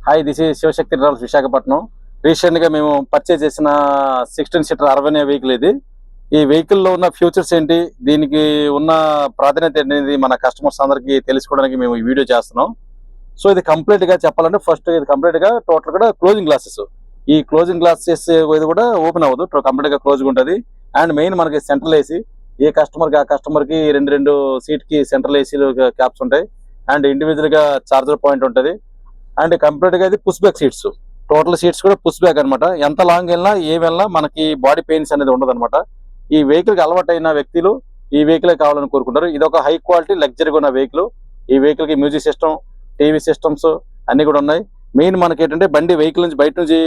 Hi, this is Shivashakti travels Visakhapatnam. Recent గా మేము purchase చేసిన 16 సీటర్ అర్బన్ వెహికల్ ఇది. ఈ వెహికల్ లో ఉన్న ఫ్యూచర్స్ ఏంటి, దీనికి ఉన్న ప్రాధాన్యత ఏంటి మన కస్టమర్స్ అందరికి తెలుసుకోవడానికి మేము ఈ వీడియో చేస్తున్నాం. సో ఇది కంప్లీట్ గా చెప్పాలంటే ఫస్ట్ ఇది కంప్లీట్ గా టోటల్ కూడా క్లోజింగ్ గ్లాసెస్. ఈ క్లోజింగ్ గ్లాసెస్ ఇది కూడా ఓపెన్ అవ్వదు, కంప్లీట్ గా క్లోజ్ ఉంటుంది. అండ్ మెయిన్ మనకి సెంట్రల్ ఏసీ, ఏ కస్టమర్ కి ఆ కస్టమర్ కి రెండు సీట్ కి సెంట్రల్ ఏసీలు క్యాప్స్ ఉంటాయి. అండ్ ఇండివిజువల్ గా చార్జర్ పాయింట్ ఉంటుంది. అండ్ కంప్లీట్ గా ఇది push back seats, total seats కూడా పుష్ బ్యాక్ అనమాట. ఎంత లాంగ్ వెళ్ళినా ఏ వెళ్ళినా మనకి బాడీ పెయిన్స్ అనేది ఉండదు అనమాట. ఈ వెహికల్ కి అలవాటు అయిన వ్యక్తులు ఈ వెహికల్ కావాలని కోరుకుంటారు. ఇది ఒక హై క్వాలిటీ లగ్జరీగా ఉన్న వెహికల్. ఈ వెహికల్ కి మ్యూజిక్ సిస్టమ్, టీవీ సిస్టమ్స్ అన్ని కూడా ఉన్నాయి. మెయిన్ మనకి ఏంటంటే బండి వెహికల్ నుంచి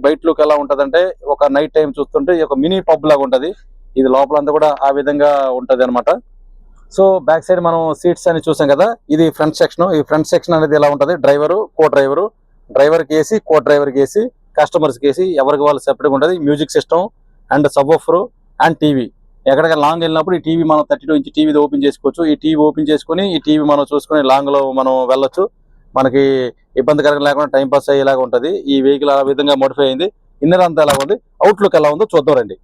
బయటలోకి ఎలా ఉంటదంటే ఒక నైట్ టైం చూస్తుంటే ఒక మినీ పబ్ లాగా ఉంటది. ఇది లోపలంతా కూడా ఆ విధంగా ఉంటది అనమాట. సో బ్యాక్ సైడ్ మనం సీట్స్ అని చూసాం కదా, ఇది ఫ్రంట్ సెక్షన్. ఈ ఫ్రంట్ సెక్షన్ అనేది ఎలా ఉంటది, డ్రైవరు, కో డ్రైవరు, డ్రైవర్ కి ఏసీ, కో డ్రైవర్ కి ఏసీ, కస్టమర్స్ కి ఏసీ, ఎవరికి వాళ్ళు సెపరేట్ ఉంటది. Music system and sub woofer and TV. ఎక్కడికి లాంగ్ వెళ్ళినప్పుడు ఈ టీవీ మనం 32 ఇంచ్ టీవీ ఓపెన్ చేసుకోవచ్చు. ఈ టీవీ ఓపెన్ చేసుకుని ఈ టీవీ మనం చూసుకుని లాంగ్ లో మనం వెళ్ళొచ్చు. మనకి ఇబ్బందికరంగా లేకుండా టైం పాస్ అయ్యేలాగా ఉంటది. ఈ వెహికల్ ఆ విధంగా మోడిఫై అయింది. ఇన్నర్ అంతా ఎలా ఉంది, అవుట్లుక్ ఎలా ఉందో చూద్దాం రండి.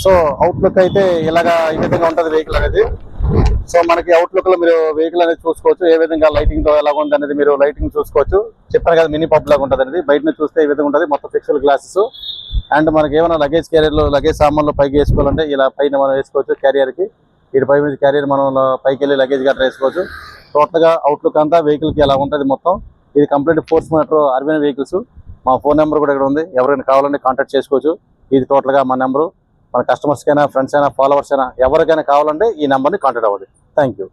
సో అవుట్లుక్ అయితే ఇలాగా ఈ విధంగా ఉంటది వెహికల్ అనేది. సో మనకి అవుట్లుక్ లో మీరు వెహికల్ అనేది చూసుకోవచ్చు, ఏ విధంగా లైటింగ్ తో ఎలా ఉంది అనేది మీరు లైటింగ్ చూసుకోవచ్చు. చెప్పాను కదా మినీ పబ్ లాగా ఉంటది అనేది. బయట నుంచి చూస్తే ఈ విధంగా ఉంటది, మొత్తం ఫిక్స్డ్ గ్లాసెస్. అండ్ మనకి ఏమైనా లగేజ్ క్యారియర్లు, లగేజ్ సామాన్లు పైకి వేసుకోవాలంటే ఇలా పైన మనం వేసుకోవచ్చు. క్యారియర్ కి ఇటు పై నుంచి క్యారియర్ మనం పైకి వెళ్ళి లగేజ్ గట్రా వేసుకోవచ్చు. టోటల్ గా అవుట్లుక్ అంతా వెహికల్ కి ఎలా ఉంటది మొత్తం. ఇది complete force metro urban vehicles. మా ఫోన్ నెంబర్ కూడా ఇక్కడ ఉంది, ఎవరైనా కావాలంటే కాంటాక్ట్ చేసుకోవచ్చు. ఇది టోటల్ గా మా నెంబరు. మన కస్టమర్స్ కైనా, ఫ్రెండ్స్ అయినా, ఫాలోవర్స్ అయినా ఎవరికైనా కావాలంటే ఈ నెంబర్ని కాంటాక్ట్ అవ్వండి. Thank you.